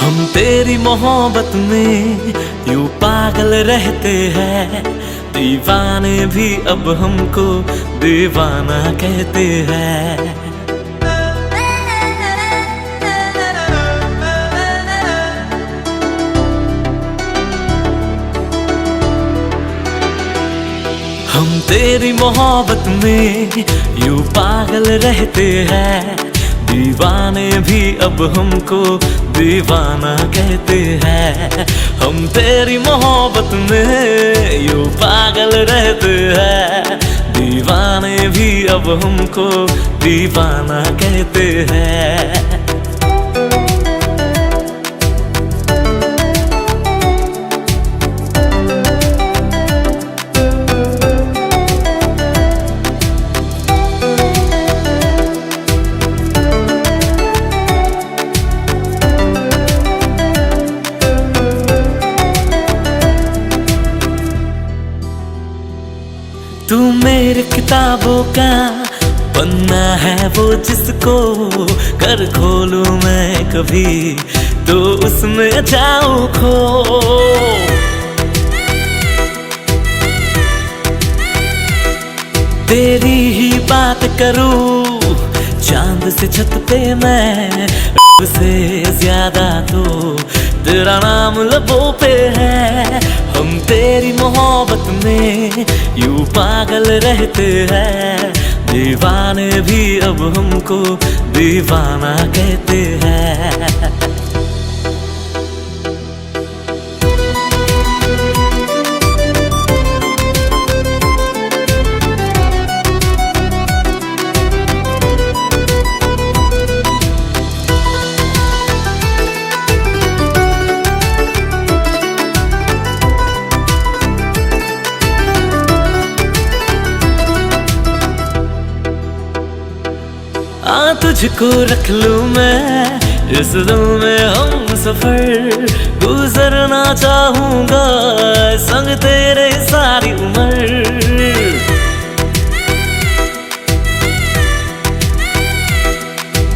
हम तेरी मोहब्बत में यूं पागल रहते हैं, दीवाने भी अब हमको दीवाना कहते हैं। हम तेरी मोहब्बत में यूं पागल रहते हैं, दीवाने भी अब हमको दीवाना कहते हैं। हम तेरी मोहब्बत में यूं पागल रहते हैं, दीवाने भी अब हमको दीवाना कहते हैं। तू मेरे किताबों का पन्ना है वो, जिसको कर खोलूं मैं कभी तो उसमें जाऊं खो। तेरी ही बात करूं चांद से छत पे मैं, से ज्यादा तो तेरा नाम लबों पे है। हम तेरी मोहब्बत में यूं पागल रहते हैं, दीवाने भी अब हमको दीवाना कहते हैं। तुझको रख लूं मैं इस दिल में हम सफर, गुजरना चाहूंगा संग तेरे सारी उम्र।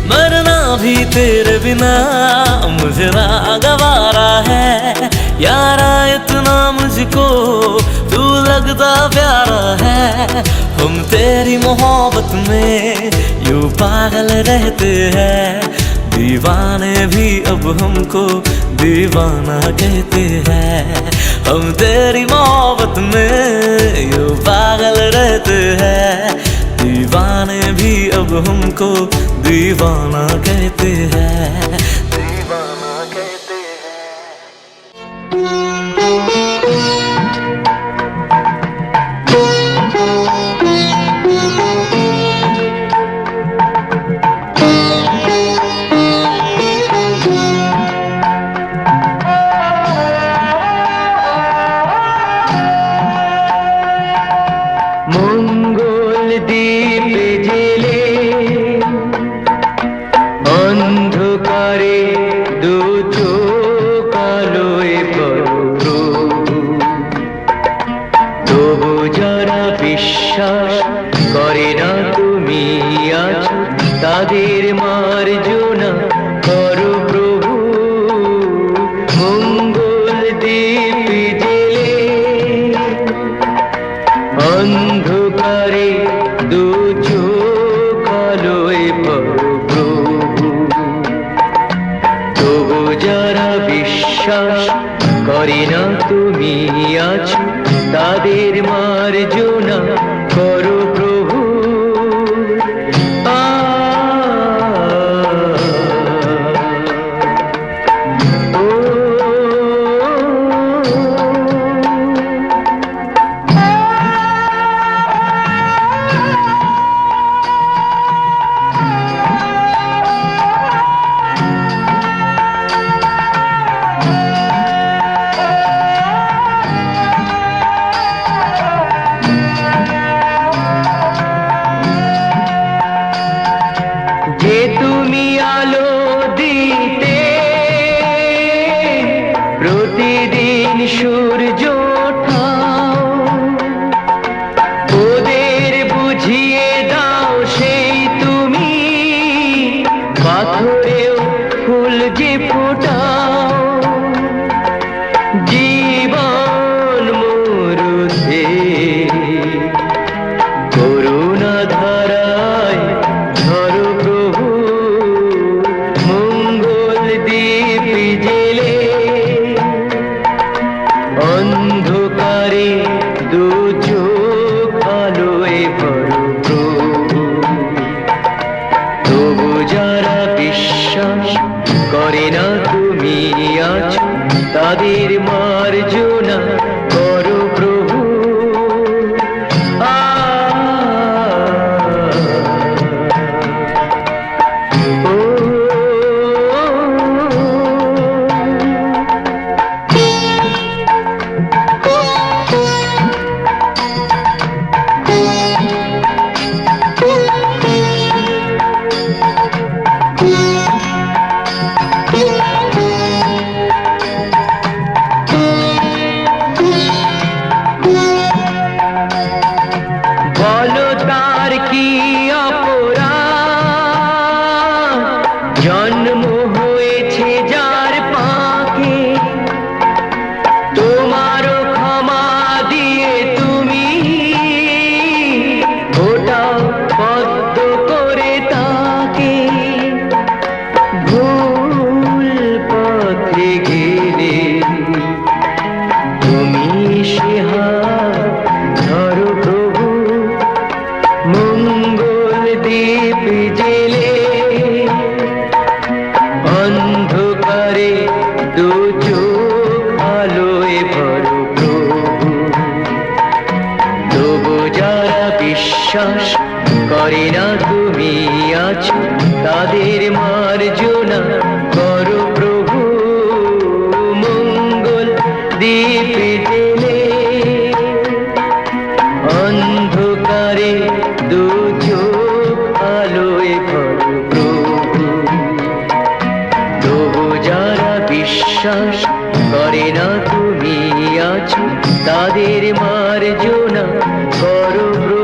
मरना भी तेरे बिना मुझे ना गवारा है, यारा इतना मुझको तू लगता प्यारा है। हम तेरी मोहब्बत में यूं पागल रहते हैं, दीवाने भी अब हमको दीवाना कहते हैं। हम तेरी मोहब्बत में यूं पागल रहते हैं, दीवाने भी अब हमको दीवाना कहते हैं। दीवाना कहते हैं। অন্ধকারে দু চোখ আলোয় প্রভু, তবু যারা বিশ্বাস করে না তুমি আছো, তাদের মার্জনা করো প্রভু। মঙ্গল দ্বীপ জেলে অন্ধকারে দু চোখ আলোয় প্রভু, তবু যারা বিশ্বাস করে না তুমি আছো, তাদের মার্জনা করো প্রভু। যে তুমি আলো দিতে প্রতিদিন সূর্য ওঠাও, ওদের বুঝিয়ে দাও সেই তুমি পাথরেও ফুল যে ফোটাও। তাদের মার্জনা করো প্রভু। বলো তার কি অপরাধ, জন্ম হয়েছে যার পাকে, তোমারও ক্ষমা দিয়ে তুমি ওটাও বদ্ধ করে তাকে। ভুল পথে গেলে তুমি সে হাত ধরো প্রভু। মঙ্গল দ্বীপ জেলে অন্ধকারে দু চোখ আলোয় ভরো প্রভু। তবু যারা বিশ্বাস করে না তুমি আছো, তাদের মার্জনা করো প্রভু। মঙ্গল দ্বীপ জেলে অন্ধকারে দু চোখ আলোয় ভরো প্রভু। তবু যারা বিশ্বাস করে না তুমি আছো, তাদের মার্জনা করো প্রভু।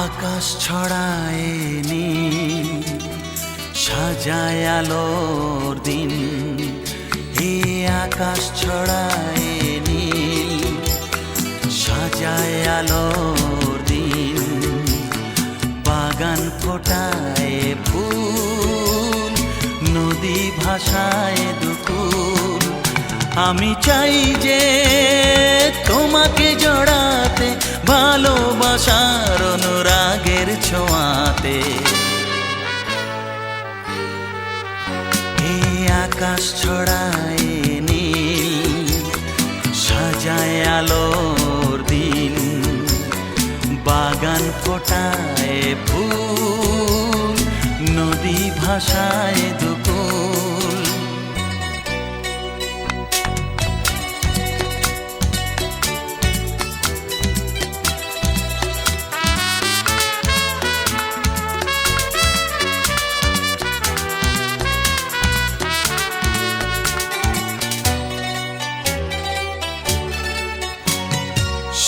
আকাশ ছড়ায় নীল, সাজায় আলোর দিন। এই আকাশ ছড়ায় নীল, সাজায় আলোর দিন। বাগান ফোটায় ফুল, নদী ভাষায় দুকুল। আমি চাই যে তোমাকে জড়াতে, ভালোবাসার অনুরাগের ছোঁয়াতে। এই আকাশ ছড়ায় নীল, সাজায় আলোর দিন। বাগান ফোটায় ফুল, নদী ভাষায় দুকুল।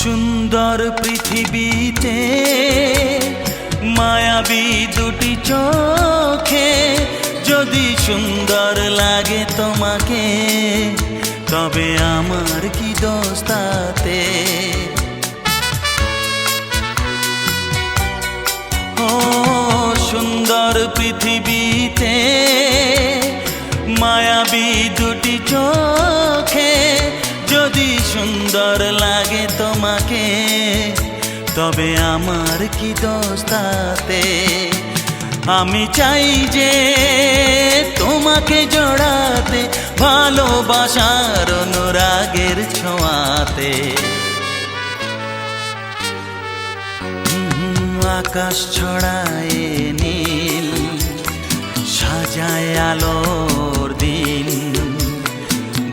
সুন্দর পৃথিবীতে মায়াবী দুটি চোখে, যদি সুন্দর লাগে তোমাকে, তবে আমার কি দোষ তাতে। ও সুন্দর পৃথিবীতে মায়াবী দুটি চোখে, যদি সুন্দর লাগে তোমাকে, তবে আমার কি দোষ তাতে। আমি চাই যে তোমাকে জড়াতে, ভালোবাসার অনুরাগের ছোঁয়াতে। আকাশ ছড়ায় নীল, সাজায় আলোর দিন।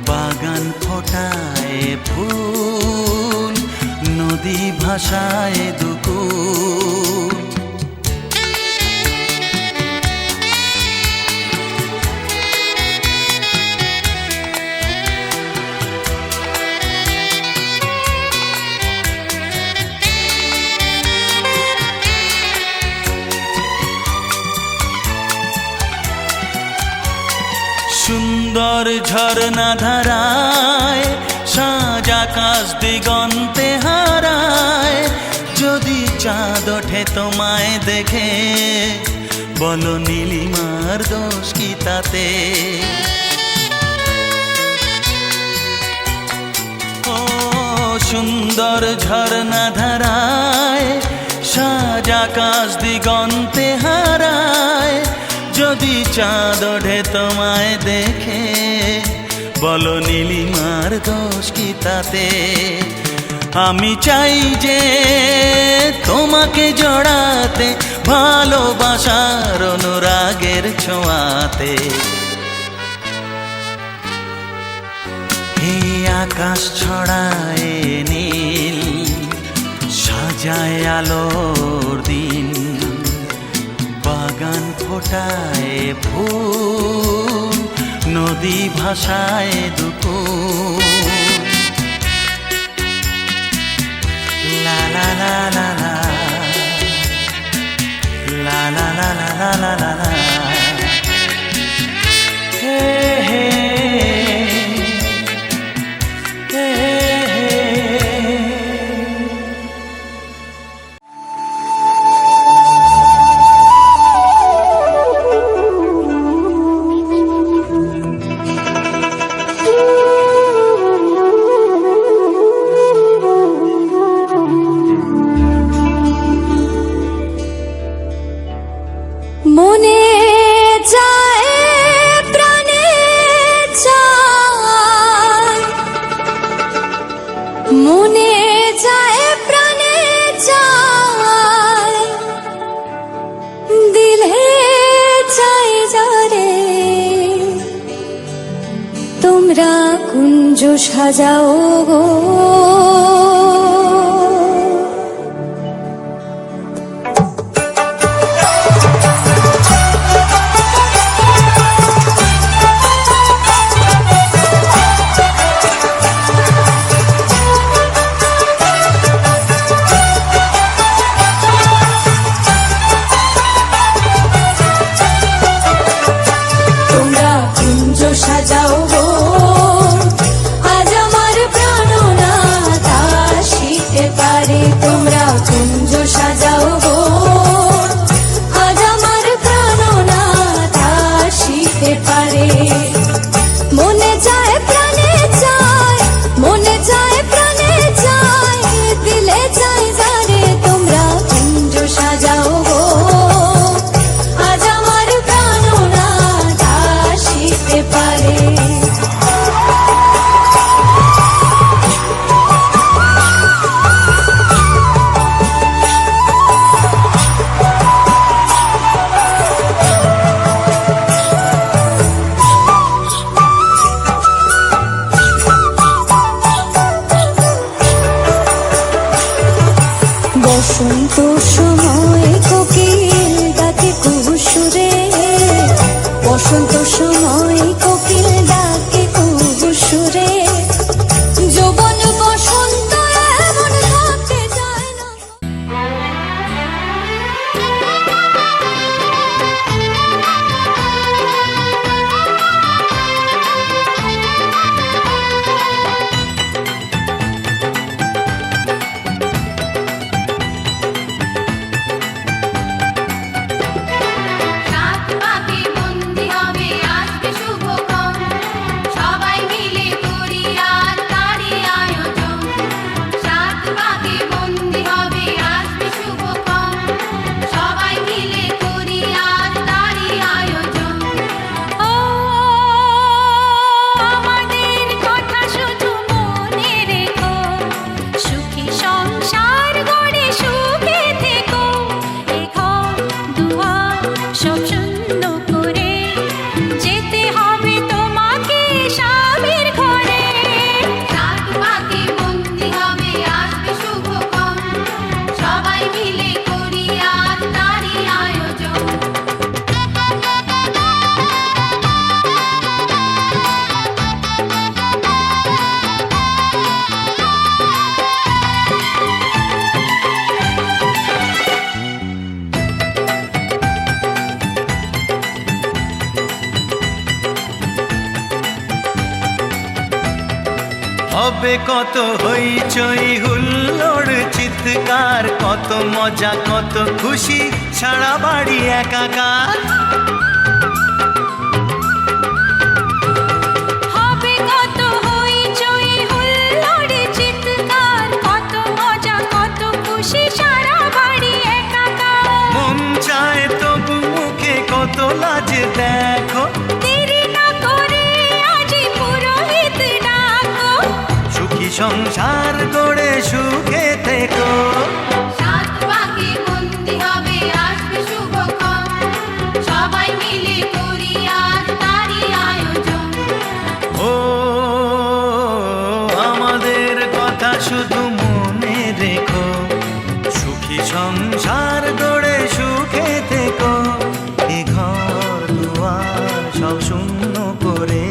বাগান ফোটায় ফুল, নদী ভাষায় দুকুল। সুন্দর সুন্দর ঝরনা ধারায় সাজ আকাশ দিগন্তে হারায়, যদি চাঁদ ওঠে তোমায় দেখে, বলো নীলিমার দোষ কি তাতে? ও সুন্দর ঝরনা ধারায় সাজ আকাশ দিগন্তে হারায়, যদি চাঁদ ওঠে তোমায় দেখে, বলো নীলিমার দোষ কি তাতে? আমি চাই যে তোমাকে জড়াতে, ভালোবাসার অনুরাগের ছোঁয়াতে। এই আকাশ ছড়ায় নীল, সাজায় আলোর দিন, বাগান ফোটায় ফুল, নদী ভাসায় দুপুর। লা লা লা লা লা, লা লা লা লা লা লা লা, হে হে হে হে। মনে চায় প্রাণে চায়, মনে চায় প্রাণে চায়, দিলে চাই যারে তোমরা কুঞ্জ সাজাও গো। সাজাও গো, আজ আমার প্রাণনাথ আসিতে পারে। তোমরা কুঞ্জ সাজাও গো, আজ আমার প্রাণনাথ আসিতে পারে। মনে চায় প্রাণে চায়, মনে চায় প্রাণে চায়, দিলে চাই যারে তোমরা কুঞ্জ সাজাও গো, আজ আমার প্রাণনাথ আসিতে পারে। বসন্ত সময় কোকিল ডাকে কুহুসুরে, বসন্ত সময় কোকিল ডাকে কুহুসুরে, যৌবন বসন্ত এমন থাকতে চায় না। সাত পাকে বন্দি হবে হবে কত হইচই হুল্লোড় চিৎকার, কত মজা কত খুশি, সারা বাড়ি একাকার। হবে কত হইচই হুল্লোড় চিৎকার, কত মজা কত খুশি, সারা বাড়ি একাকার। মন চায় তবু মুখে কত লাজ দেখো, দেরি না করে আজই পুরোহিত ডাকো। সুখী সংসার গড়ে সুখে থেকো। সাত পাকে বন্দি হবে আসবে শুভক্ষণ, সবাই মিলে করি আজ তারই আয়োজন। ও আমাদের কথা শুধু মনে রেখো, সুখী সংসার গড়ে সুখে থেকো। এ ঘর দুয়ার সব শূন্য করে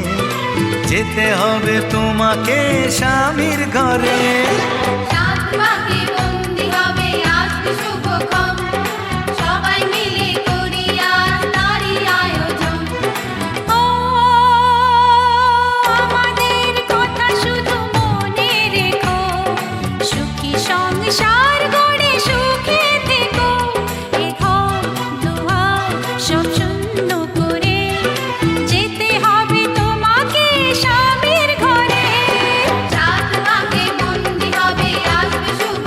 যেতে হবে তোমাকে স্বামীর ঘরে। সাত পাকে বন্দি হবে আসবে শুভক্ষণ, সবাই মিলে করি আজ তারই আয়োজন। ও আমাদের কথা শুধু মনে রেখো, সুখী সংসার গড়ে সুখে থেকো। এ ঘর দুয়ার সব শূন্য করে যেতে হবে তোমাকে স্বামীর ঘরে। সাত পাকে বন্দি হবে আসবে শুভক্ষণ,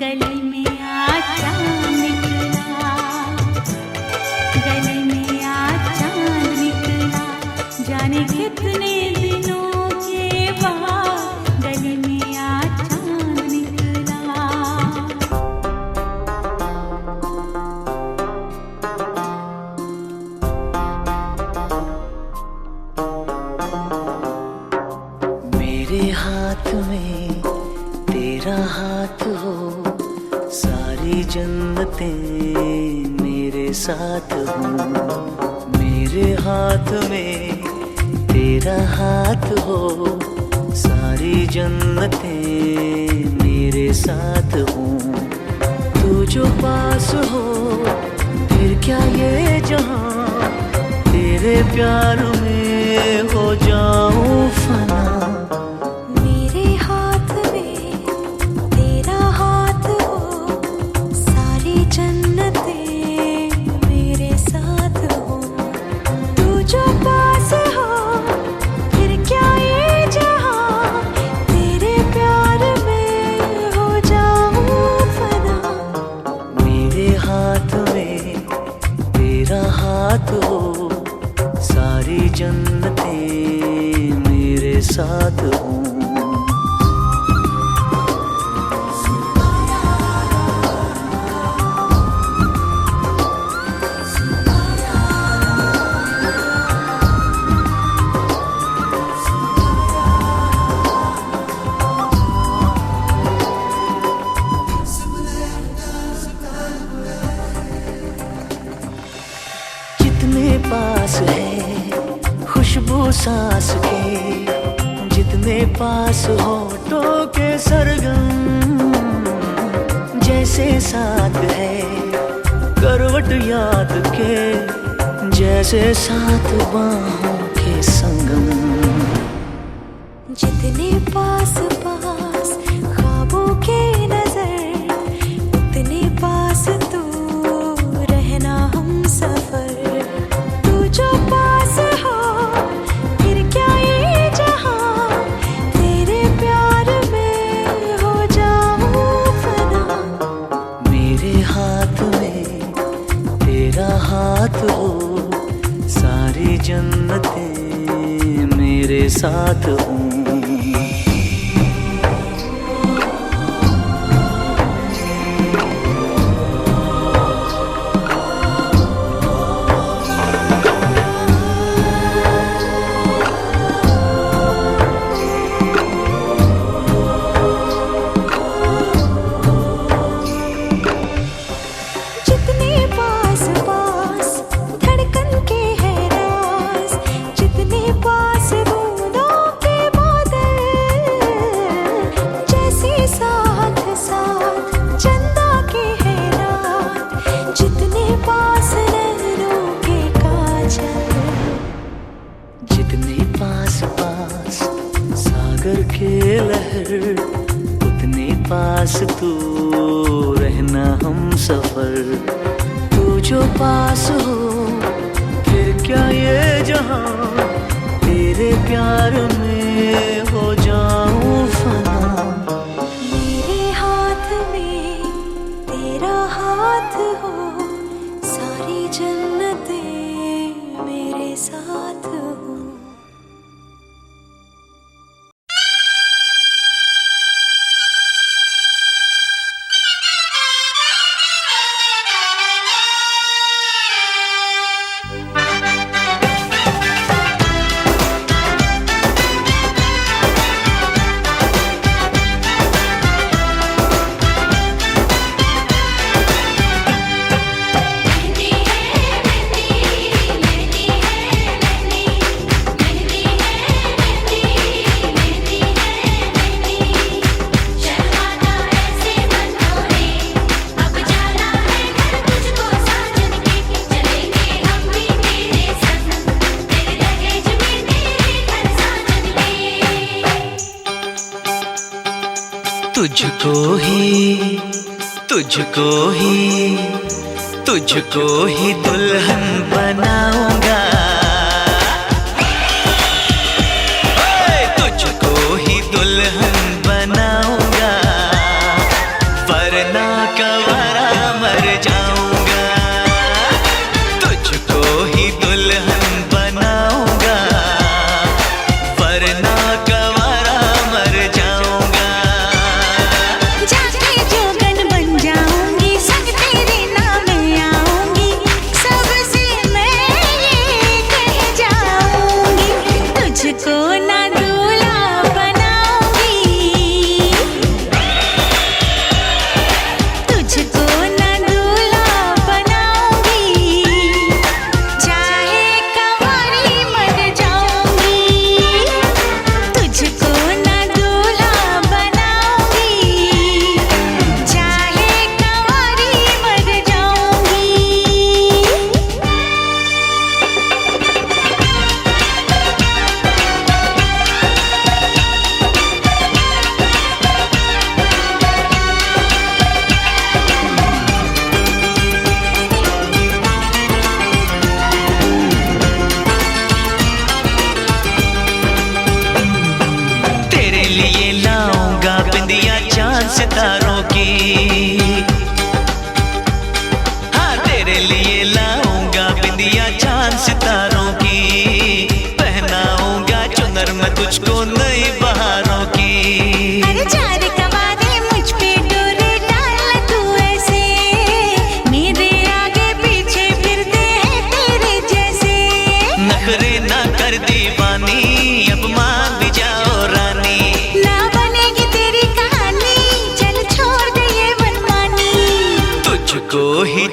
गली में आज चांद निकला, गली में आज चांद निकला, जाने कितने दिनों के बाद गली में आज चांद निकला। मेरे हाथ में तेरा हाथ हो, सारी जन्नतें मेरे साथ हो। मेरे हाथ में तेरा हाथ हो, सारी जन्नतें मेरे साथ हो। तू जो पास हो फिर क्या ये जहां, तेरे प्यार में हो जाऊं फना। मेरे हाथ में तेरा हाथ हो, सारी जन्नतें मेरे साथ हो। तू जो पास हो फिर क्या ये जहां, तेरे प्यार में हो जाऊं फना। मेरे हाथ में तेरा हाथ हो, सारी जन्नतें मेरे साथ हो। जितने पास है खुशबू सांस के, जितने पास होठों के सरगम, जैसे साथ है करवट याद के, जैसे साथ बाहों के संगम। जितने पास पास ख्वाबों के नजर, उतने पास तू रहना हम सफर। तू जो पास हो फिर क्या ये जहां, तेरे प्यार में हो जाऊं फना। मेरे हाथ में तेरा हाथ हो, सारी जन्नतें मेरे साथ हो। जितने पास पास धड़कन के है राज, जितने पास बूंदों के बादल, जैसे साथ साथ चंदा के है रात, जितने पास नैनों के काजल। जितने पास पास सागर के लहर, उतने पास तू रहना हम सफर। तू जो पास हो फिर क्या ये जहां, तेरे प्यार में हो जाऊं फना। मेरे हाथ में तेरा हाथ हो, सारी जन्नतें मेरे साथ हो। तुझको ही दुल्हन बनाऊंगा, तुझको ही दुल्हन बनाऊंगा, वरना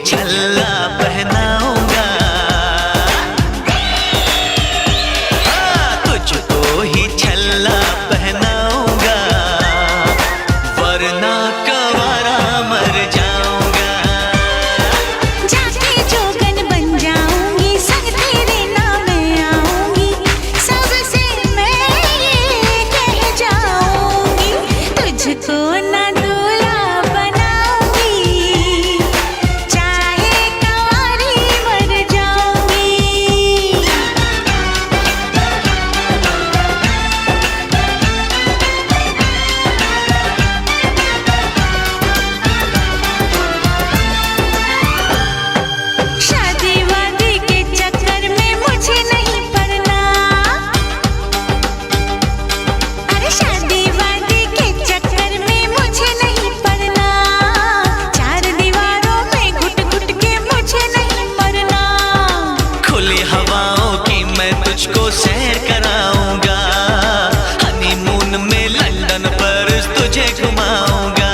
छल्ला पहनाऊंगा, तुझको ही छल्ला पहनाऊंगा, वरना कवारा मर जाऊंगा। जाके जोगन बन जाऊंगी, संग तेरे नाम आऊंगी, सबसे मैं ये कह जाऊंगी, तुझको ना दूल्हा बनाऊंगी, चाहे कंवारी मर जाऊंगी। शादी वादी के चक्कर में मुझे नहीं पड़ना, अरे शादी वादी के चक्कर में मुझे नहीं पड़ना, चार दीवारों में घुट घुट के मुझे नहीं मरना। खुली हवाओं की मैं तुझको सैर कराऊंगा, हनीमून में लंदन पर तुझे घुमाऊंगा।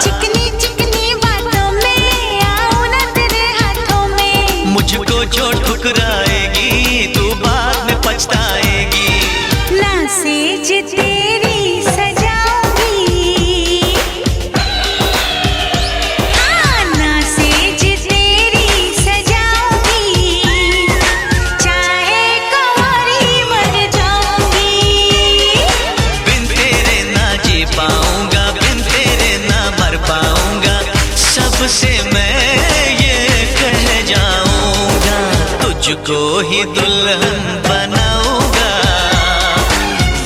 चिकनी चिकनी बातों में आऊं ना तेरे हाथों में, मुझको जो ठुकराएगी तू बाद में पछताएगी। ना सेज तेरी सजाऊंगी, हाँ ना सेज तेरी सजाऊंगी, चाहे कंवारी मर जाऊंगी। बिन तेरे ना जी पाऊंगा, बिन तेरे ना मर पाऊंगा, सबसे मैं ये कह जाऊंगा, तुझको ही दुल्हन बनाऊंगा,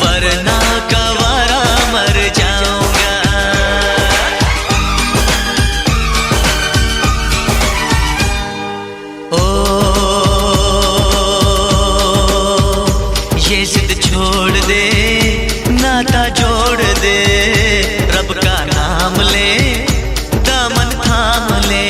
वरना कवारा मर जाऊंगा। ओ ये जिद छोड़ दे, नाता जोड़ दे, रब का नाम ले, दामन थाम ले,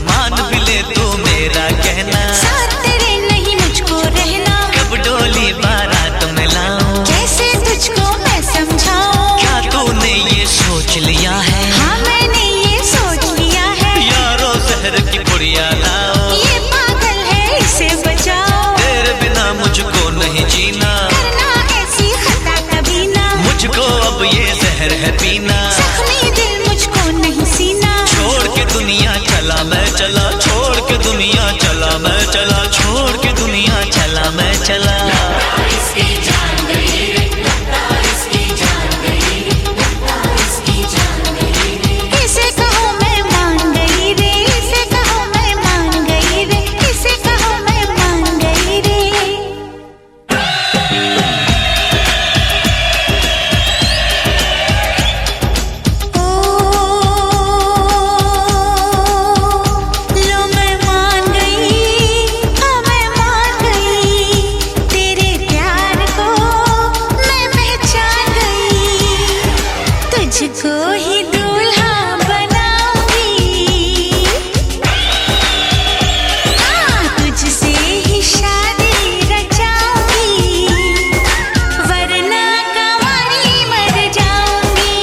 मान भी ले तू मेरा कहना, साथ तेरे नहीं मुझको रहना, कब डोली बारात में लाऊं, कैसे तुझको मैं समझाऊं। क्या तूने ये सोच लिया है, हाँ मैंने ये सोच लिया है, यारो जहर की पुड़िया लाओ, ये पागल है इसे बचाओ, तेरे बिना मुझको नहीं जीना, करना ऐसी खता कभी ना, मुझको अब ये जहर है पीना। जख्मी दिल मुझको नहीं सीना, छोड़ के दुनिया चला मैं चला, छोड़ के दुनिया चला मैं चला, छोड़ के दुनिया चला मैं चला। इसे कहो मैं मान गई रे, इसे कहो मैं मान गई रे, इसे कहो मैं मान गई रे। ओ लो मैं मान गई, हाँ मैं मान गई, तेरे प्यार को मैं पहचान गई, तुझको ही दूल्हा बनाऊंगी, हाँ तुझसे ही शादी रचाऊंगी, वरना कंवारी मर जाऊंगी,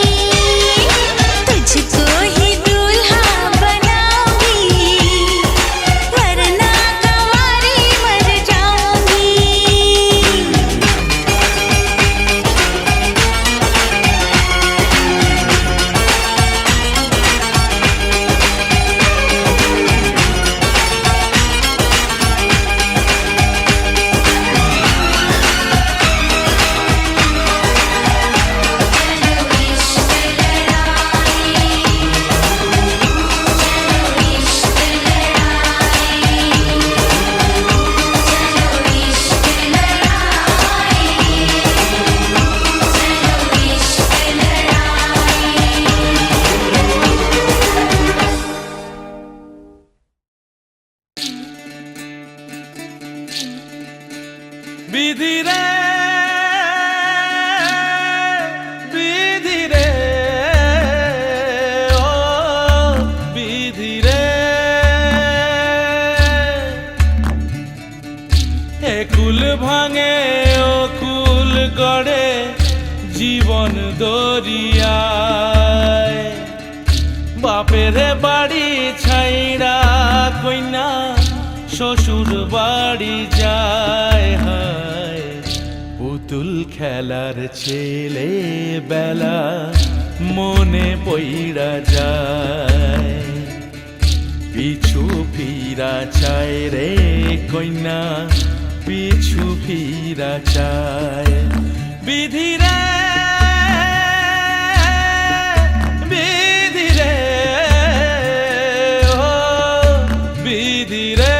तुझको ही दूल्हा बनाऊंगी, वरना कंवारी मर जाऊंगी। विधि रे विधि रे ओ विधि रे ए कुल भाঙে ও কুল গড়ে জীবন দরিয়ায় বাপের বাড়ি ছাই কইনা শ্বশুর বাড়ি যায়, হায় পুতুল খেলার ছেলে বেলা মনে পইড়া যায়। পিছু ফিরা চায় রে কইনা, পিছু ফিরা চায়। বিধিরে বিধিরে ও বিধিরে,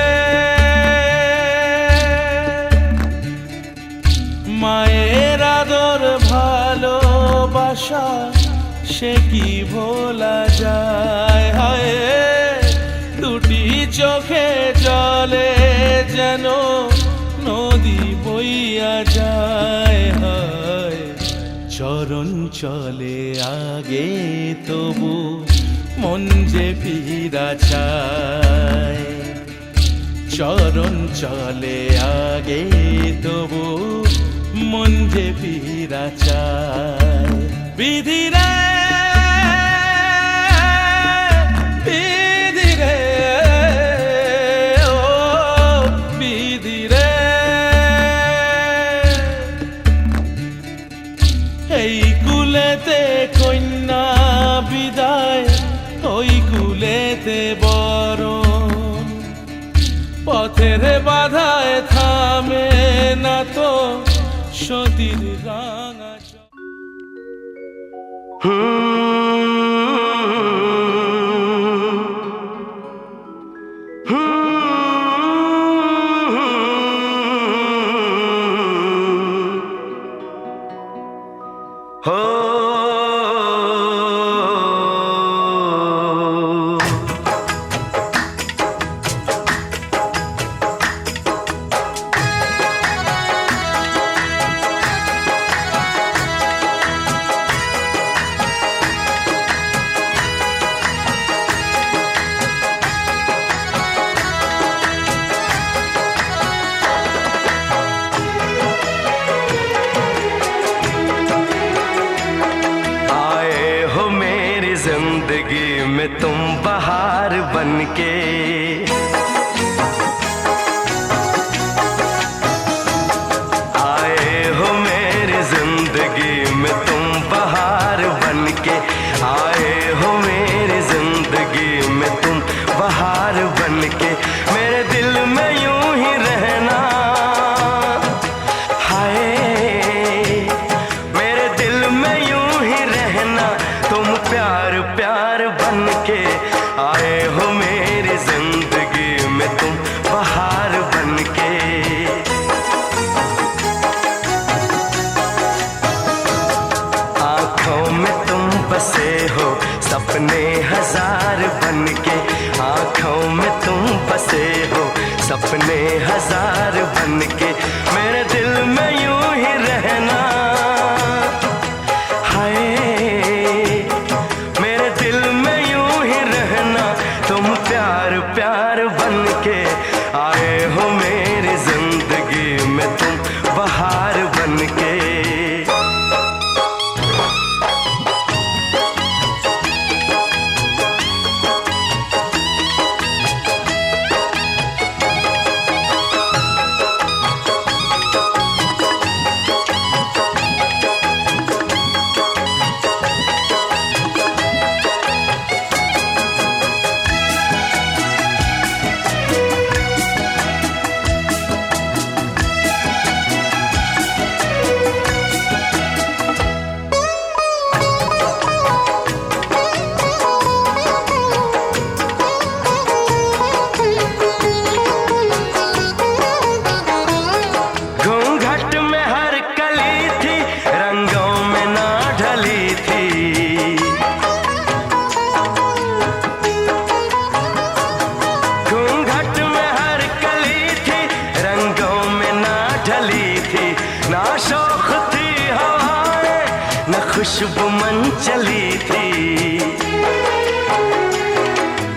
মায়ের আদর ভালোবাসা সে কি ভোলা যায়, হায় দুটি চোখে জলে যেন নদী বইয়া যায়, হায় চরণ চলে আগে তবু মন যে ফিরা চায়। চরণ চলে আগে তবু মন যে ফিরা চায়। বিধিরে বিধিরে ও বিধিরে, এই কুলেতে কন্যা বিদায়, ওই কুলেতে বরণ। পথের বাধায় থামে না তো সতীর রাঙা जिंदगी में तुम बहार बनके, आए हो मेरी जिंदगी में तुम बहार बनके, आए हो मेरी जिंदगी में तुम बहार बनके। मेरे दिल में यूं ही रहना, हाय मेरे दिल में यूं ही रहना, तुम प्यार प्यार बनके, आए हो मेरी जिंदगी में तुम बहार बनके। आंखों में तुम बसे हो सपने हजार बनके, आंखों में तुम बसे हो सपने हजार बनके। मेरे दिल में यूं ही रहना, हाय मेरे दिल में यूं ही रहना, तुम प्यार प्यार बनके, आए हो मेरी जिंदगी में तुम बहार बनके। खुशबू मन चली थी,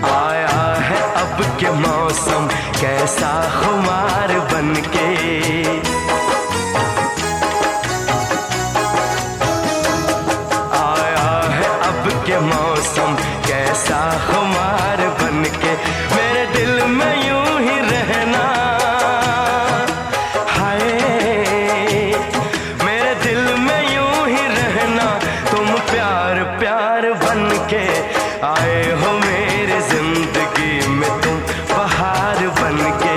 आया है अब के मौसम कैसा खुमार बनके। आया है अब के मौसम कैसा खुमार बनके। मेरे दिल में आए हो मेरी जिंदगी में तुम बहार बन के।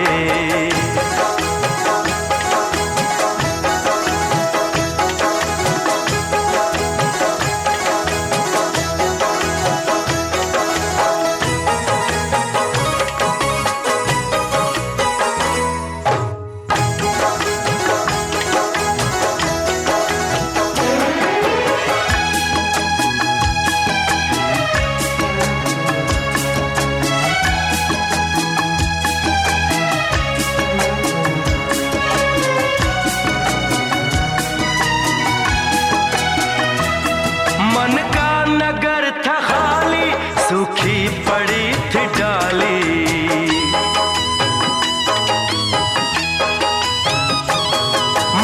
मन का नगर था खाली, सूखी पड़ी थी डाली।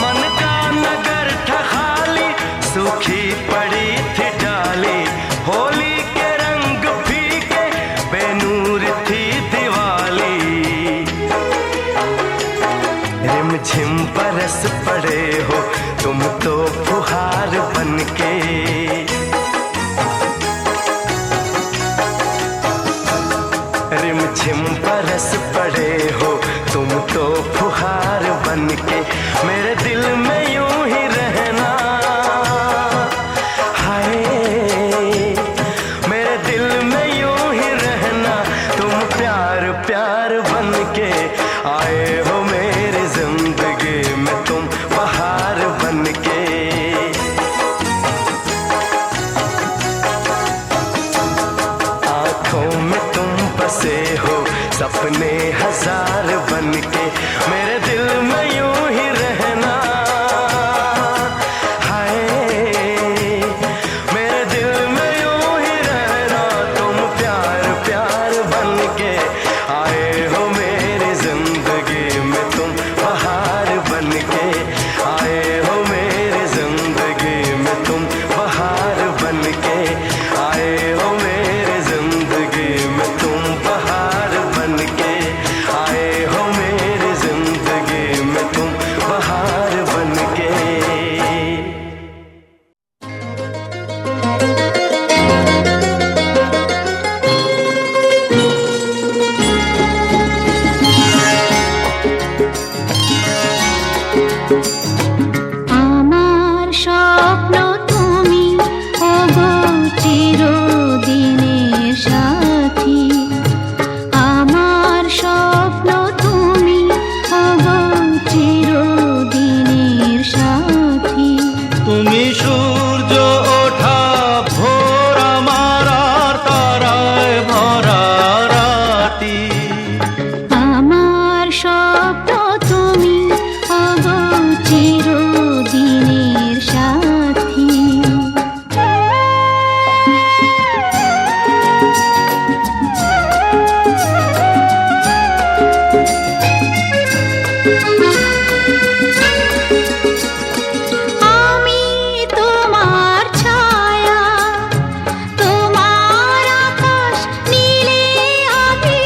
मन का नगर था खाली, सूखी पड़ी थी डाली। होली के रंग फीके, बेनूर थी दिवाली। रिमझिम बरस पड़े हो तुम तो फुहार बनके। रिमझिम बरस पड़े हो तुम तो फुहार बनके। मेरे दिल में यूं ही रहना, हाय मेरे दिल में यूं ही रहना। तुम प्यार प्यार बनके आए हो मेरी जिंदगी में तुम बहार बनके। आंखों में तुम बसे हो सपने हजार बनके। मेरे दिल में यूं ही रहना, हाय मेरे दिल में यूं ही रहना। तुम प्यार प्यार बनके आए हो मेरी जिंदगी में तुम बहार बनके। आए हो मेरी जिंदगी में तुम बहार बनके। आए हो मेरी जिंदगी में तुम बहार बनके। आए हो मेरी जिंदगी में तुम बहार बनके। আমার স্বপ্ন তুমি ওগো চিরদিনের সাথী। আমার স্বপ্ন তুমি ওগো চিরদিনের সাথী। তুমি সূর্য ওঠা ভোর আমার আর তারায় ভরা রাতি। আমার স্বপ্ন তুমি ওগো চিরদিনের সাথী। আমি তোমার ছায়া, তোমার আকাশ নীলে আভি,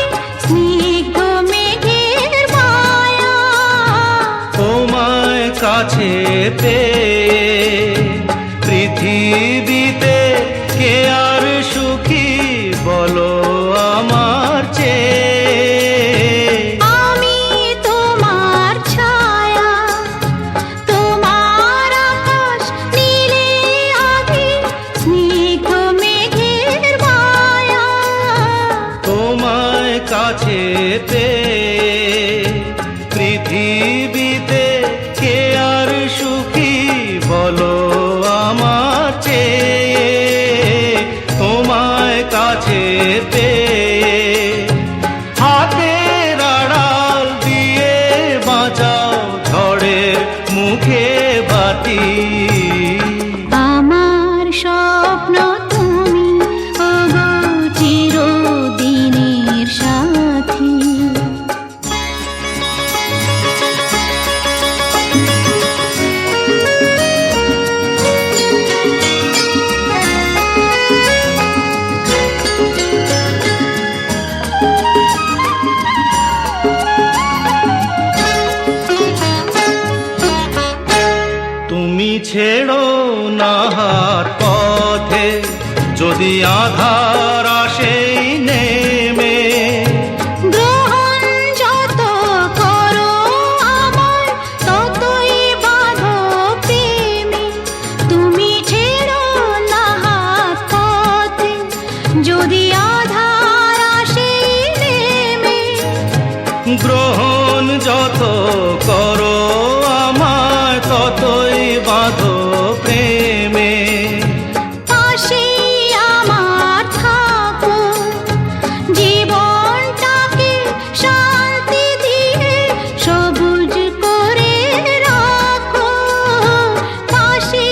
স্নিগ্ধ মেঘের মায়া। তোমায় কাছে পেয়ে পৃথিবীতে কে আর সুখী বলো আমার চেয়ে। আমি তোমার ছায়া, তোমার আকাশ নীলে আভি, স্নিগ্ধ মেঘের মায়া। তোমায় কাছে পেয়ে পৃথিবীতে কে আর সুখী বলো আমার চেয়ে। তোমায় কাছে পেয়ে হাতের আড়াল দিয়ে বাঁচাও ঝড়ের মুখে বাতি। আমার স্বপ্ন তুমি ওগো চিরদিনের সাথী। ছেড়ো না হাত পথে যদি আধার আসে গ্রহণ যত করো আমায় ততই বাঁধো প্রেমে। পাশে আমার থাকো, জীবনটাকে শান্তি দিয়ে সবুজ করে রাখো। পাশে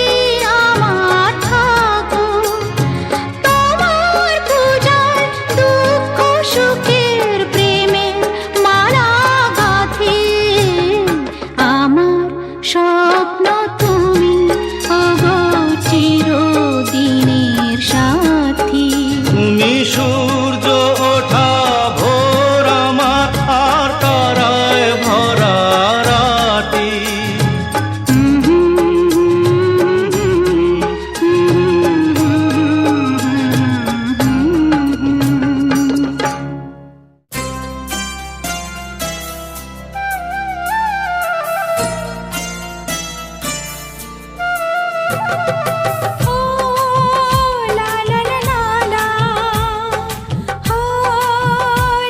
আমার থাকো, তোমার পূজার দুঃখ সুখের প্রেমের মালা গাঁথি। আমার স্বপ্ন তুমি ওগো চিরদিনের সাথী। তুমি সূর্য ওঠা ভোর আমার আর তারায় ভরা রাতি। ও লা লা লা লা লা, ও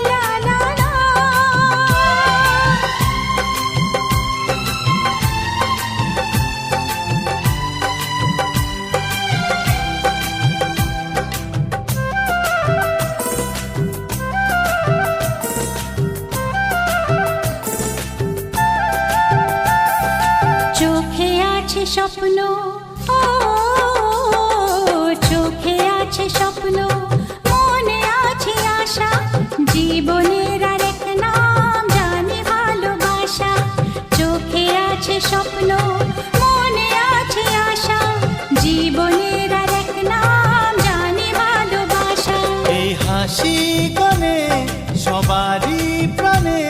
লা লা লা। চোখে আছে স্বপ্ন, ও চোখে আছে স্বপ্ন, মনে আছে আশা, জীবনের আরেক নাম জানি ভালোবাসা। চোখে আছে স্বপ্ন, মনে আছে আশা, জীবনের আরেক নাম জানি ভালোবাসা। এই হাসি গানে সবারই প্রাণে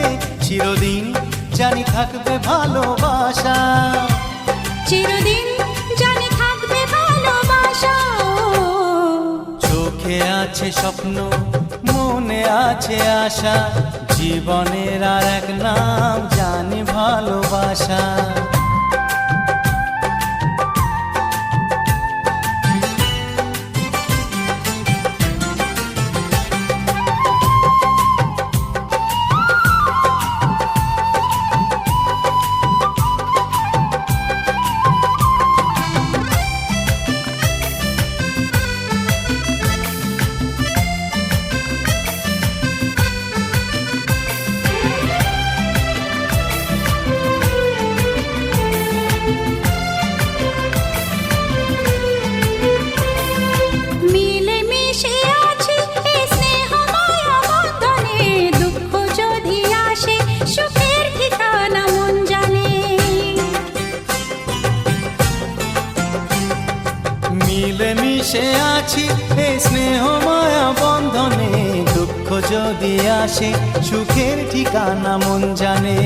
চিরদিন জানি থাকবে ভালোবাসা। চিরদিন জানি থাকবে ভালোবাসা। চোখে আছে স্বপ্ন, মনে আছে আশা, জীবনের আর এক নাম জানি ভালোবাসা। মিলে মিশে আছে এই স্নেহ মায়া বন্ধনে, দুঃখ যদি আসে সুখের ঠিকানা মন জানে। মিলে মিশে আছি এই স্নেহ মায়া বন্ধনে, দুঃখ যদি আসে সুখের ঠিকানা মন জানে।